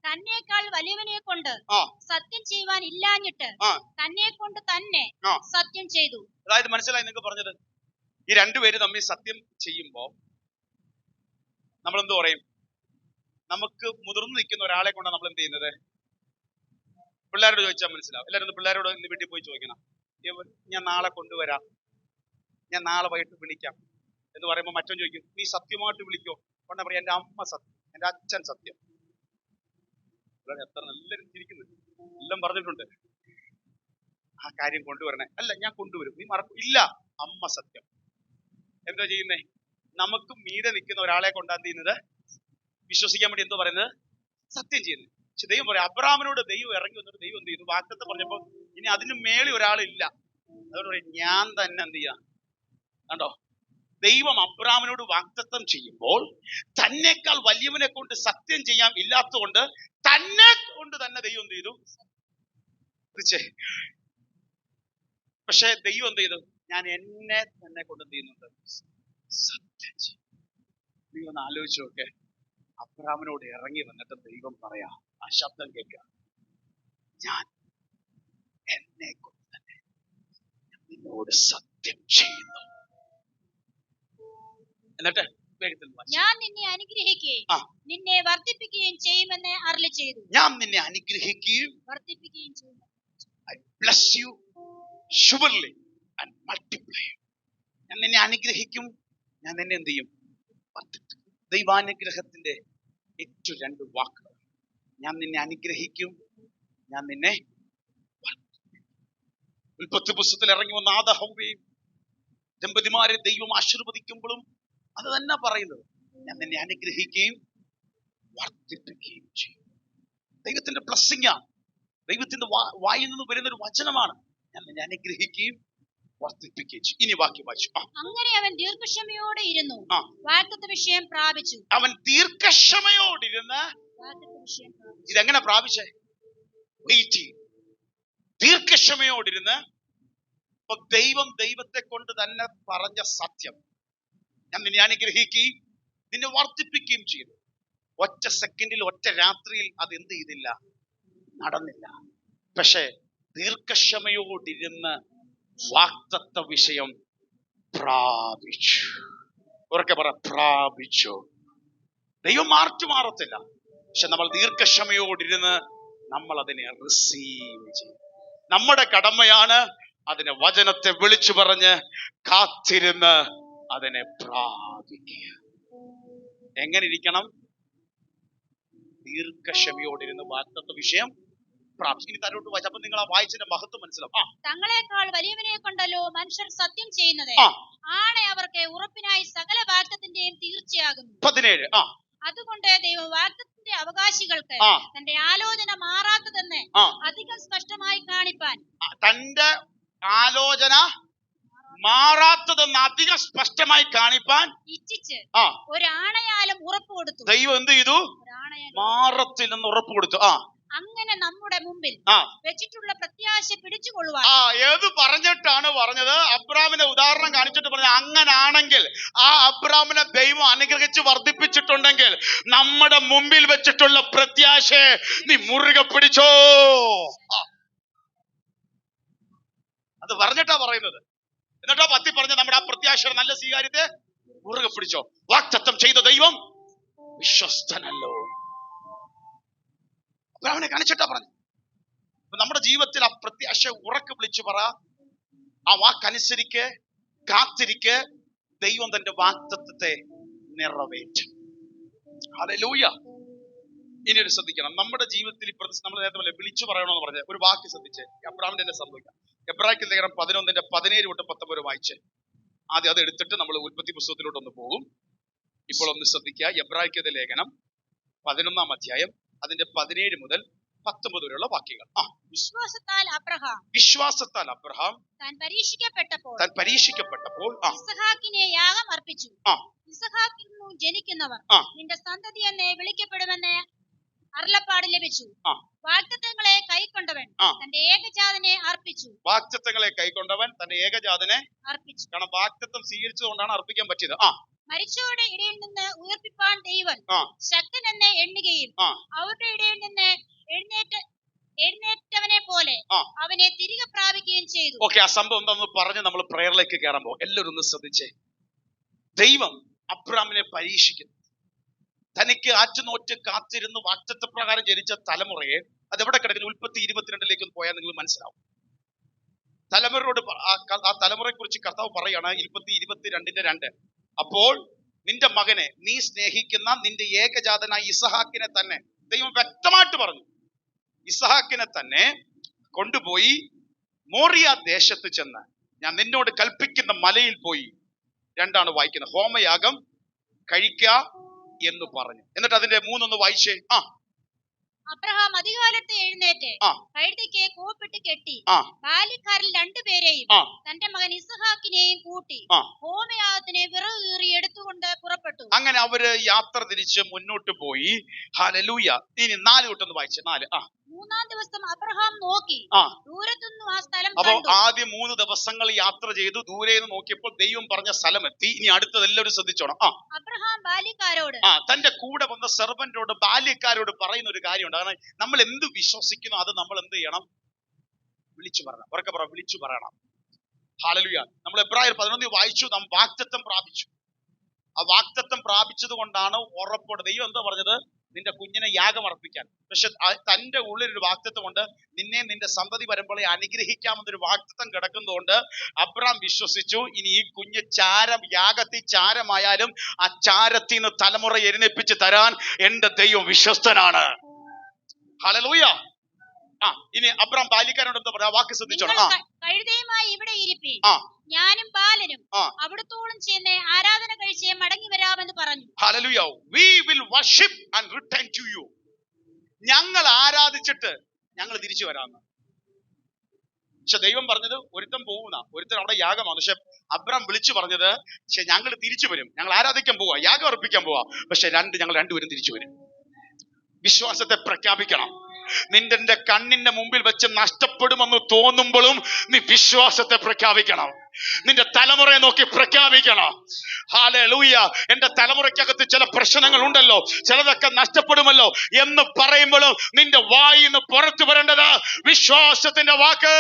തന്നേക്കാൾ വലിയവനെ കൊണ്ട് സത്യം ചെയ്യുവാൻ ഇല്ലാഞ്ഞിട്ട് തന്നെ കൊണ്ട് തന്നെ സത്യം ചെയ്തു. അതായത് മനസ്സിലായി നിങ്ങൾക്ക് പറഞ്ഞത്? ഈ രണ്ടുപേര് തമ്മിൽ സത്യം ചെയ്യുമ്പോ നമ്മൾ എന്ത് പറയും? നമുക്ക് മുതിർന്നു നിൽക്കുന്ന ഒരാളെ കൊണ്ടാണ് നമ്മൾ എന്ത് ചെയ്യുന്നത്? പിള്ളേരോട് ചോദിച്ചാൽ മനസ്സിലാവും. എല്ലാവരും പിള്ളേരോട് ഇന്ന് വീട്ടിൽ പോയി ചോദിക്കണം, ഞാൻ നാളെ കൊണ്ടുവരാം, ഞാൻ നാളെ വൈകിട്ട് വിളിക്കാം എന്ന് പറയുമ്പോൾ മറ്റോ ചോദിക്കും, നീ സത്യമായിട്ട് വിളിക്കോ? കൊണ്ടാ പറയാം, എന്റെ അമ്മ സത്യം, എന്റെ അച്ഛൻ സത്യം. എത്ര എല്ലാവരും ചിരിക്കുന്നു, എല്ലാം പറഞ്ഞിട്ടുണ്ട്. ആ കാര്യം കൊണ്ടുവരണേ. അല്ല, ഞാൻ കൊണ്ടുവരും, നീ മറക്കും. ഇല്ല, അമ്മ സത്യം. എന്താ ചെയ്യുന്നേ? നമുക്ക് മീതെ നിൽക്കുന്ന ഒരാളെ കൊണ്ടാണ് ചെയ്യുന്നത്, വിശ്വസിക്കാൻ വേണ്ടി എന്തോ പറയുന്നത്, സത്യം ചെയ്യുന്നത്. പക്ഷെ ദൈവം പറയാം, അബ്രഹാമിനോട് ദൈവം ഇറങ്ങി വന്നിട്ട് ദൈവം എന്ത് ചെയ്യുന്നു? വാഗ്ദത്തം പറഞ്ഞപ്പോ ഇനി അതിന് മേളിൽ ഒരാളില്ല. അതുകൊണ്ട് പറയും, ഞാൻ തന്നെ എന്ത് ചെയ്യാം. കണ്ടോ? ദൈവം അബ്രഹാമിനോട് വാഗ്ദത്തം ചെയ്യുമ്പോൾ തന്നെക്കാൾ വലിയവനെ കൊണ്ട് സത്യം ചെയ്യാൻ ഇല്ലാത്തതുകൊണ്ട് തന്നെ കൊണ്ട് തന്നെ ദൈവം എന്ത് ചെയ്തു? പക്ഷെ ദൈവം എന്ത് ചെയ്തു? ഞാൻ എന്നെ തന്നെ കൊണ്ട് എന്ത് ചെയ്യുന്നുണ്ട്? സത്യം ചെയ്യും. നീ ഒന്ന് ആലോചിച്ചു നോക്കെ. അബ്രഹാമിനോട് ഇറങ്ങി വന്നിട്ട് ദൈവം പറയാ, ആ ശബ്ദം കേൾക്കുക, ഞാൻ എന്നെ കൊണ്ട് തന്നെ നിന്നോട് സത്യം ചെയ്യുന്നു. എന്നിട്ട് ഞാൻ നിന്നെ അനുഗ്രഹിക്കുകയും നിന്നെ വർദ്ധിപ്പിക്കുകയും ചെയ്യുമെന്ന് അരുളിച്ചെയ്തു. ഞാൻ നിന്നെ അനുഗ്രഹിക്കുകയും വർദ്ധിപ്പിക്കുകയും ചെയ്യും. I bless you surely and multiply. ഞാൻ നിന്നെ അനുഗ്രഹിക്കും, ഞാൻ നിന്നെ എന്ത് ചെയ്യും? ദൈവാനുഗ്രഹത്തിന്റെ ഏറ്റവും 2 വാക്കുകൾ. ഞാൻ നിന്നെ അനുഗ്രഹിക്കും, ഞാൻ നിന്നെ. ഉൽപ്പത്തി പുസ്തകത്തിൽ ഇറങ്ങി വന്ന ആദാഹവ്വയും ദമ്പതിമാരെ ദൈവം ആശീർവദിക്കുമ്പോഴും അത് തന്നെ പറയുന്നത്, ഞാൻ നിന്നെ അനുഗ്രഹിക്കുകയും വർദ്ധിപ്പിക്കുകയും ചെയ്യും. ദൈവത്തിന്റെ ബ്ലെസ്സിംഗ് ആണ്. ദൈവത്തിന്റെ വായിൽ നിന്ന് വരുന്ന ഒരു വചനമാണ്. ഞാൻ നിന്നെ അനുഗ്രഹിക്കുകയും വർദ്ധിപ്പിക്കുകയും ചെയ്യും. ഇനി വാക്യം വായിച്ചു. അങ്ങനെ അവൻ ദീർഘക്ഷമയോടെ ഇരുന്നു വാഗ്ദത്ത വിഷയം പ്രാപിച്ചു. അവൻ ദീർഘക്ഷമയോടിരുന്ന് ഇതെങ്ങനെ പ്രാപിച്ചേ? ദീർഘക്ഷമയോടിരുന്ന്. അപ്പൊ ദൈവത്തെ കൊണ്ട് തന്നെ പറഞ്ഞ സത്യം ഞാൻ നിന്നെ അനുഗ്രഹിക്കുകയും നിന്നെ വർദ്ധിപ്പിക്കുകയും ചെയ്തു. ഒറ്റ സെക്കൻഡിൽ, ഒറ്റ രാത്രിയിൽ അത് എന്ത് ചെയ്തില്ല, നടന്നില്ല. പക്ഷെ ദീർഘക്ഷമയോടിരുന്ന് വാഗ്ദത്ത വിഷയം പ്രാപിച്ചു. ഉറക്കെ പറ, പ്രാപിച്ചു. ദൈവം മാറത്തില്ല. പക്ഷെ നമ്മൾ ദീർഘക്ഷമയോടിരുന്ന് നമ്മൾ അതിനെ റിസീവ് ചെയ്യും. നമ്മുടെ കടമയാണ് അതിനെ വചനത്തെ വിളിച്ചു പറഞ്ഞ് കാത്തിരുന്ന് അതിനെ പ്രാപിക്കുക. എങ്ങനെ ഇരിക്കണം? ദീർഘക്ഷമയോടിരുന്ന് വാഗ്ദത്ത വിഷയം പ്രാപിച്ചു. ഇനി തരോട്ട് വായിച്ചു. അപ്പൊ നിങ്ങൾ ആ വായിച്ചതിന്റെ മഹത്വം മനസ്സിലാവും. തങ്ങളെക്കാൾ വലിയവനെ കൊണ്ടല്ലോ മനുഷ്യർ സത്യം ചെയ്യുന്നത്, ആണെ അവർക്ക് ഉറപ്പിനായി സകല വാഗ്ദത്തിന്റെയും തീർച്ചയാകുന്നു. 17. അതുകൊണ്ട് ദൈവം വാഗ്ദത്തിന്റെ അവകാശികൾക്ക് തന്റെ ആലോചന മാറാത്തതെന്ന് അധികം സ്പഷ്ടമായി കാണിപ്പാൻ, തന്റെ ആലോചന മാറാത്തതെന്ന് അധികം സ്പഷ്ടമായി കാണിപ്പാൻ ഇച്ഛിച്ച് ഒരാണയാലും ഉറപ്പ് കൊടുത്തു. ദൈവം എന്ത് ചെയ്തു? മാറത്തില്ലെന്ന് ഉറപ്പ് കൊടുത്തു. അങ്ങനെ നമ്മുടെ മുമ്പിൽ വെച്ചിട്ടുള്ള പ്രത്യാശ പിടിച്ചുകൊള്ളുവാൻ. ഏത് പറഞ്ഞിട്ടാണ് പറഞ്ഞത്? അബ്രാമിനെ ഉദാഹരണം കാണിച്ചിട്ട് പറഞ്ഞ, അങ്ങനാണെങ്കിൽ ആ അബ്രാമിനെ ദൈവം അനുഗ്രഹിച്ച് വർദ്ധിപ്പിച്ചിട്ടുണ്ടെങ്കിൽ നമ്മുടെ മുമ്പിൽ വെച്ചിട്ടുള്ള പ്രത്യാശയെ നീ മുറുകെ പിടിച്ചോ. അത് പറഞ്ഞിട്ടാ പറയുന്നത്. എന്നിട്ടാ പത്തി പറഞ്ഞ നമ്മുടെ ആ പ്രത്യാശയുടെ നല്ല സ്വീകാര്യത്തെ മുറുകെ പിടിച്ചോ. വാഗ്ദത്തം ചെയ്ത ദൈവം വിശ്വസ്തനല്ലോ. അവനെ കാണിച്ചിട്ടാ പറഞ്ഞു. നമ്മുടെ ജീവിതത്തിൽ ആ പ്രത്യാശ ഉറക്കെ വിളിച്ചു പറ. ആ വാക്കനുസരിക്ക് കാത്തിരിക്ക്. ദൈവം തന്റെ വാഗ്ദത്തത്തെ നിറവേറ്റും. ഹല്ലേലൂയ. ഇനി ഒരു ശ്രദ്ധിക്കണം, നമ്മുടെ ജീവിതത്തിൽ നമ്മൾ നേരത്തെ വിളിച്ചു പറയണമെന്ന് പറഞ്ഞ ഒരു വാക്ക് ശ്രദ്ധിച്ച് അബ്രാമിന്റെ തന്നെ സംഭവിക്കാം. എബ്രായർക്ക് ലേഖനം 11:17-19 വായിച്ച് ആദ്യം അത് എടുത്തിട്ട് നമ്മൾ ഉൽപ്പത്തി പുസ്തകത്തിലോട്ട് ഒന്ന് പോകും. ഇപ്പോൾ ഒന്ന് ശ്രദ്ധിക്കുക. എബ്രായർക്ക് ലേഖനം 11-ാം അധ്യായം അതിന്റെ 17 മുതൽ 19 വരെയുള്ള വാക്യങ്ങൾ. വിശ്വാസത്താൽ അബ്രഹാം താൻ പരീക്ഷിക്കപ്പെട്ടപ്പോൾ ഇസഹാക്കിനെ യാഗം അർപ്പിച്ചു. ഇസഹാക്കിനു ജനിക്കുന്നവർ നിന്റെ സന്തതി എന്ന് വിളിക്കപ്പെടുമെന്ന് അരുളപ്പാട് ലഭിച്ചു. വാഗ്ദത്തങ്ങളെ കൈക്കൊണ്ടവൻ തന്റെ ഏകജാതനെ അർപ്പിച്ചു. വാഗ്ദത്തങ്ങളെ കൈക്കൊണ്ടവൻ തന്റെ ഏകജാതനെ അർപ്പിച്ചു. കാരണം വാഗ്ദത്തം സ്വീകരിച്ചതുകൊണ്ടാണ് അർപ്പിക്കാൻ പറ്റിയത്. മരിച്ചവരുടെ ഇടയിൽ നിന്ന് ഉയർപ്പിപ്പാൻ ദൈവം ശക്തൻ എന്ന് എണ്ണുകയും അവരുടെ ഇടയിൽ നിന്ന് എഴുന്നേറ്റവനെ പോലെ അവനെ തിരികെ പ്രാപിക്കുകയും ചെയ്തു. ഓക്കെ, ആ സംഭവം എന്താണെന്ന് പറഞ്ഞ് നമ്മൾ പ്രയറിലേക്ക് കയറുമ്പോൾ എല്ലാവരും ഒന്ന് ശ്രദ്ധിച്ചേ. ദൈവം അബ്രാമിനെ പരീക്ഷിക്കുന്നു. തനിക്ക് ആറ്റുനോറ്റ് കാത്തിരുന്ന് വാഗ്ദത്ത പ്രകാരം ജനിച്ച തലമുറയെ, അതെവിടെ കിടക്കുന്നു? ഉൽപ്പത്തി 22 ഒന്ന് പോയാൽ നിങ്ങൾ മനസ്സിലാവും. തലമുറയോട് ആ തലമുറയെ കുറിച്ച് കർത്താവ് പറയാണ്. ഉൽപ്പത്തി 22:2. അപ്പോൾ നിന്റെ മകനെ, നീ സ്നേഹിക്കുന്ന നിന്റെ ഏകജാതനായ ഇസഹാക്കിനെ തന്നെ, ദൈവം വ്യക്തമായിട്ട് പറഞ്ഞു, ഇസഹാക്കിനെ തന്നെ കൊണ്ടുപോയി മോറിയ ദേശത്ത് ചെന്ന് ഞാൻ നിന്നോട് കൽപ്പിക്കുന്ന മലയിൽ പോയി 2 വായിക്കുന്നത്, ഹോമയാഗം കഴിക്ക എന്ന് പറഞ്ഞു. എന്നിട്ട് അതിന്റെ 3 വായിച്ചേ. അബ്രഹാം അധികാലത്ത് എഴുന്നേറ്റ് കഴുതയ്ക്ക് കോപ്പിട്ട് കെട്ടി ബാല്യക്കാരിൽ 2 പേരെയും തന്റെ മകൻ ഇസഹാക്കിനെയും കൂട്ടി ഹോമയാഗത്തിന് വിറക് കീറി എടുത്തുകൊണ്ട് പുറപ്പെട്ടു. അങ്ങനെ അവര് യാത്ര തിരിച്ച് മുന്നോട്ട് പോയി. ഹല്ലേലൂയ. ഇനി 4 തൊട്ടൊന്ന് വായിച്ചേ. 4. 3-ാം ദിവസം അബ്രഹാം നോക്കി ദൂരത്തുനിന്ന് ആ സ്ഥലം കണ്ടു. അപ്പൊ ആദ്യം 3 ദിവസങ്ങൾ യാത്ര ചെയ്തു. ദൂരെ നിന്ന് നോക്കിയപ്പോൾ ദൈവം പറഞ്ഞ സ്ഥലം എത്തി. ഇനി അടുത്തത് എല്ലാവരും ശ്രദ്ധിച്ചോണം. അബ്രഹാം ബാല്യക്കാരോട്, തന്റെ കൂടെ വന്ന സെർവന്റോട്, ബാല്യക്കാരോട് പറയുന്ന ഒരു കാര്യമുണ്ട്. കാരണം നമ്മൾ എന്ത് വിശ്വസിക്കുന്നു അത് നമ്മൾ എന്ത് ചെയ്യണം? വിളിച്ചു പറയണം. ഉറക്കെ പറ, വിളിച്ചു പറയണം. ഹല്ലേലൂയ. നമ്മൾ എബ്രായർ 11 വായിച്ചു. നാം വാഗ്ദത്തം പ്രാപിച്ചു. ആ വാഗ്ദത്തം പ്രാപിച്ചത് കൊണ്ടാണ് ഉറപ്പോടെ ദൈവം എന്താ പറഞ്ഞത്? നിന്റെ കുഞ്ഞിനെ യാഗം അർപ്പിക്കാൻ. പക്ഷെ തന്റെ ഉള്ളിലൊരു വാഗ്ദത്തം കൊണ്ട് നിന്നെ നിന്റെ സന്തതി വരുമ്പോഴേ അനുഗ്രഹിക്കാമെന്നൊരു വാഗ്ദത്തം കിടക്കുന്നതുകൊണ്ട് അബ്രാം വിശ്വസിച്ചു. ഇനി ഈ കുഞ്ഞ് യാഗത്തിൽ ചാരമായാലും ആ ചാരത്തിൽ നിന്ന് തലമുറ എഴുന്നേൽപ്പിച്ച് തരാൻ എന്റെ ദൈവം വിശ്വസ്തനാണ്. ഹല്ലേലൂയ. ഇനി അബ്രാം ബാല്യക്കാരോട് എന്താ പറയാ? വാക്ക് ശ്രദ്ധിച്ചോണം. കഴുതയുമായി ഇവിടെ ഇരിപ്പി, ഞാനും ബാലനും അവിടത്തോളം ചെന്ന് ആരാധന കഴിച്ച് മടങ്ങി വരാമെന്ന് പറഞ്ഞു. Hallelujah. We will worship and return to you. ഞങ്ങൾ ആരാധിച്ചിട്ട് ഞങ്ങൾ തിരിച്ചു വരാമെന്ന്. പക്ഷെ ദൈവം പറഞ്ഞത് ഒരുത്തൻ പോകുന്ന ഒരുത്തൻ അവിടെ യാഗമാണ്. പക്ഷെ അബ്രാം വിളിച്ചു പറഞ്ഞത് പക്ഷെ ഞങ്ങൾ തിരിച്ചു വരും, ഞങ്ങൾ ആരാധിക്കാൻ പോവാ, യാഗം അർപ്പിക്കാൻ പോവാ, പക്ഷെ ഞങ്ങൾ രണ്ടുപേരും തിരിച്ചു വരും. വിശ്വാസത്തെ പ്രഖ്യാപിക്കണം. നിന്റെ കണ്ണിന്റെ മുമ്പിൽ വെച്ച് നഷ്ടപ്പെടുമെന്ന് തോന്നുമ്പോഴും നീ വിശ്വാസത്തെ പ്രഖ്യാപിക്കണം. നിന്റെ തലമുറയെ നോക്കി പ്രഖ്യാപിക്കണം. ഹല്ലേലൂയ. എന്റെ തലമുറയ്ക്കകത്ത് ചില പ്രശ്നങ്ങൾ ഉണ്ടല്ലോ, ചിലതൊക്കെ നഷ്ടപ്പെടുമല്ലോ എന്ന് പറയുമ്പോഴും നിന്റെ വായിന്ന് പുറത്തു വരേണ്ടത് വിശ്വാസത്തിന്റെ വാക്ക്.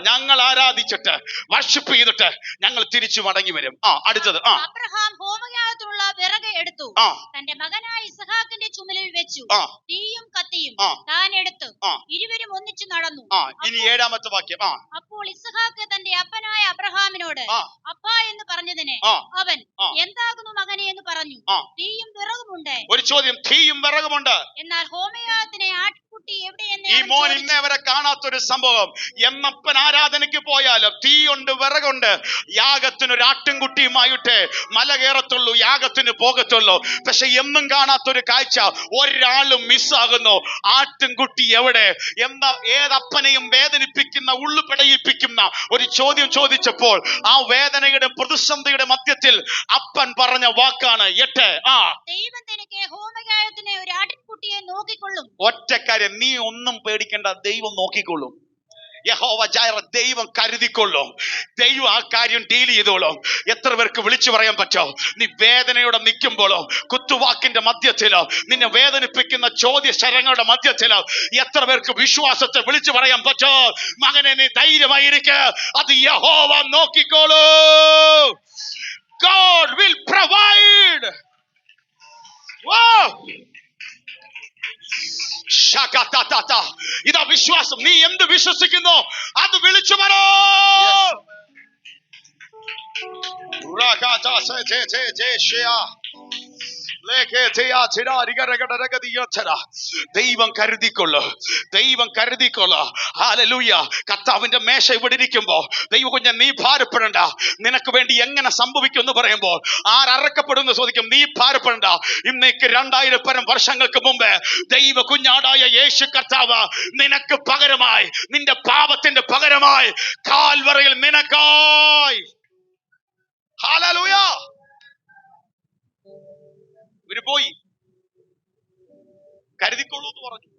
ഞങ്ങൾ ആരാധിച്ചിട്ട് വർഷിപ്പ് ചെയ്തിട്ട് ഞങ്ങൾ തിരിച്ചു മടങ്ങി വരും. അടുത്തത് അബ്രഹാം ഹോമയാഗത്തിനുള്ള വിറക് എടുത്തു, തന്റെ മകനായ ഇസ്ഹാക്കിന്റെ ചുമലിൽ വെച്ചു, തീയും കത്തിയും താൻ എടുത്തു, ഇരുവരും ഒന്നിച്ചു നടന്നു. ഇനി 7-ാമത്തെ വാക്യം. അപ്പോൾ ഇസ്ഹാക്ക് തന്റെ അപ്പനായ അബ്രഹാമിനോട് അപ്പ എന്ന് പറഞ്ഞതിന് അവൻ എന്താകുന്നു മകനെ എന്ന് പറഞ്ഞു. തീയും വിറകുമുണ്ട്. ഒരു ചോദ്യം, തീയും വിറകുമുണ്ട്, എന്നാൽ ഹോമയാഗത്തിനെ ആട്ടിൻകുട്ടി എവിടെയെന്ന് ഈ മോൻ ഇന്നേ വരെ കാണാത്തൊരു സംഭവം. എമ്മപ്പൻ ആരാധനയ്ക്ക് പോയാലും തീയുണ്ട്, വിറകുണ്ട്. യാഗത്തിനൊരു ആട്ടിൻകുട്ടിയുമായിട്ട് മല കയറത്തുള്ളൂ, യാഗത്തിന് പോകത്തുള്ളൂ. പക്ഷെ എന്നും കാണാത്തൊരു കാഴ്ച, ഒരാളും മിസ്സാകുന്നു. ആട്ടിൻകുട്ടി എവിടെ എന്ന ഏതപ്പനെയും വേദനിപ്പിക്കുന്ന, ഉള്ളുപിടയിപ്പിക്കുന്ന ഒരു ചോദ്യം ചോദിച്ചപ്പോൾ ആ വേദനയുടെ പ്രതിസന്ധിയുടെ മധ്യത്തിൽ അപ്പൻ പറഞ്ഞ വാക്കാണ് 8. ദൈവം തനിക്ക് ഹോമയാഗത്തിന് ഒരു ആട്ടിൻകുട്ടിയെ നോക്കിക്കൊള്ളും. ഒറ്റ കാര്യം, നീ ഒന്നും പേടിക്കേണ്ട, ദൈവം നോക്കിക്കൊള്ളും. യഹോവ ജൈറ, ദൈവം കരുതിക്കൊള്ളും. ദൈവം ആ കാര്യം ഡീൽ ചെയ്തോളും. എത്ര പേർക്ക് വിളിച്ചു പറയാൻ പറ്റോ? നീ വേദനയോടെ നിൽക്കുമ്പോഴോ, കുത്തുവാക്കിന്റെ മധ്യത്തിലോ, നിന്നെ വേദനിപ്പിക്കുന്ന ചോദ്യശരങ്ങളുടെ മധ്യത്തിലോ എത്ര പേർക്ക് വിശ്വാസത്തെ വിളിച്ചു പറയാൻ പറ്റോ? മകനെ, നീ ധൈര്യമായിരിക്കുക, അത് യഹോവ നോക്കിക്കോളൂ. God will provide. Wow. ഇതാ വിശ്വാസം. നീ എന്ത് വിശ്വസിക്കുന്നു അത് വിളിച്ചു പറ. ദൈവം കരുതിക്കൊള്ളു, ദൈവം കരുതിക്കൊള്ളു. ഹല്ലേലൂയ. കർത്താവിന്റെ മേശ ഇവിടെ ഇരിക്കുമ്പോ ദൈവ കുഞ്ഞ, നീ ഭാരപ്പെടണ്ട. നിനക്ക് വേണ്ടി എങ്ങനെ സംഭവിക്കും എന്ന് പറയുമ്പോൾ ആരറക്കപ്പെടുമെന്ന് ചോദിക്കും. നീ ഭാരപ്പെടണ്ട. ഇന്നേക്ക് 2000 വർഷങ്ങൾക്ക് മുമ്പ് ദൈവ കുഞ്ഞാടായ യേശു കർത്താവ് നിനക്ക് പകരമായി, നിന്റെ പാപത്തിന്റെ പകരമായി കാൽവറയിൽ നിനക്കായി. ഹല്ലേലൂയ. ഇവര് പോയി കരുതിക്കൊള്ളൂ എന്ന് പറഞ്ഞു.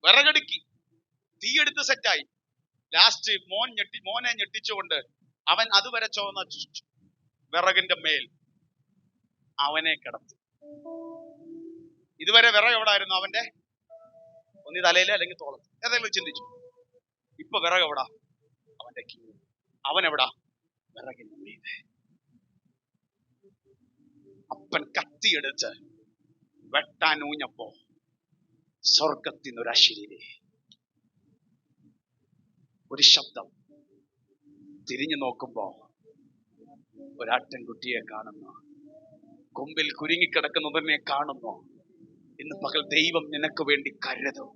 വിറകടുക്കി, തീയെടുത്ത് സെറ്റായി. ലാസ്റ്റ് മോനെ ഞെട്ടിച്ചുകൊണ്ട് അവൻ അതുവരെ ചോന്ന വിറകിന്റെ മേൽ അവനെ കിടത്തി. ഇതുവരെ വിറക് എവിടായിരുന്നു? അവന്റെ ഒന്നി തലയില് അല്ലെങ്കിൽ തോളത്ത്, ഏതെങ്കിലും ചിന്തിച്ചു. ഇപ്പൊ വിറക് എവിടാ? അവന്റെ കീഴിൽ. അവനെവിടാ? വിറകിന്റെ മീതെ. അപ്പൻ കത്തിയെടുത്ത് വെട്ടാൻ ഊഞ്ഞപ്പോ സ്വർഗത്തിനൊരശരീരെ ഒരു ശബ്ദം. തിരിഞ്ഞു നോക്കുമ്പോ ഒരാട്ടിൻകുട്ടിയെ കാണുന്നു, കൊമ്പിൽ കുരുങ്ങിക്കിടക്കുന്നതിനെ കാണുന്നു. ഇന്ന് പകൽ ദൈവം നിനക്ക് വേണ്ടി കരുതും.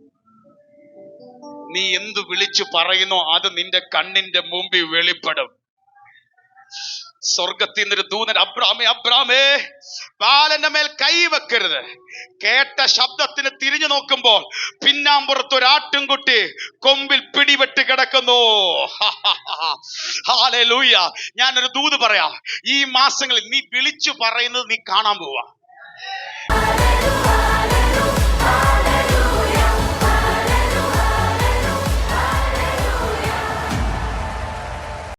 നീ എന്തു വിളിച്ചു പറയുന്നോ അത് നിന്റെ കണ്ണിന്റെ മുമ്പിൽ വെളിപ്പെടും. സ്വർഗത്തിൽ നിന്നൊരു ദൂതൻ, അബ്രാമേ അബ്രാമേ, ബാലന്റെ മേൽ കൈവെക്കരുത്. കേട്ട ശബ്ദത്തിന് തിരിഞ്ഞു നോക്കുമ്പോൾ പിന്നാമ്പുറത്ത് ഒരാട്ടിൻകുട്ടി കൊമ്പിൽ പിടിപെട്ട് കിടക്കുന്നു. ഹല്ലേലൂയ. ഞാനൊരു ദൂത് പറയാം. ഈ മാസങ്ങളിൽ നീ വിളിച്ചു പറയുന്നത് നീ കാണാൻ പോവാ.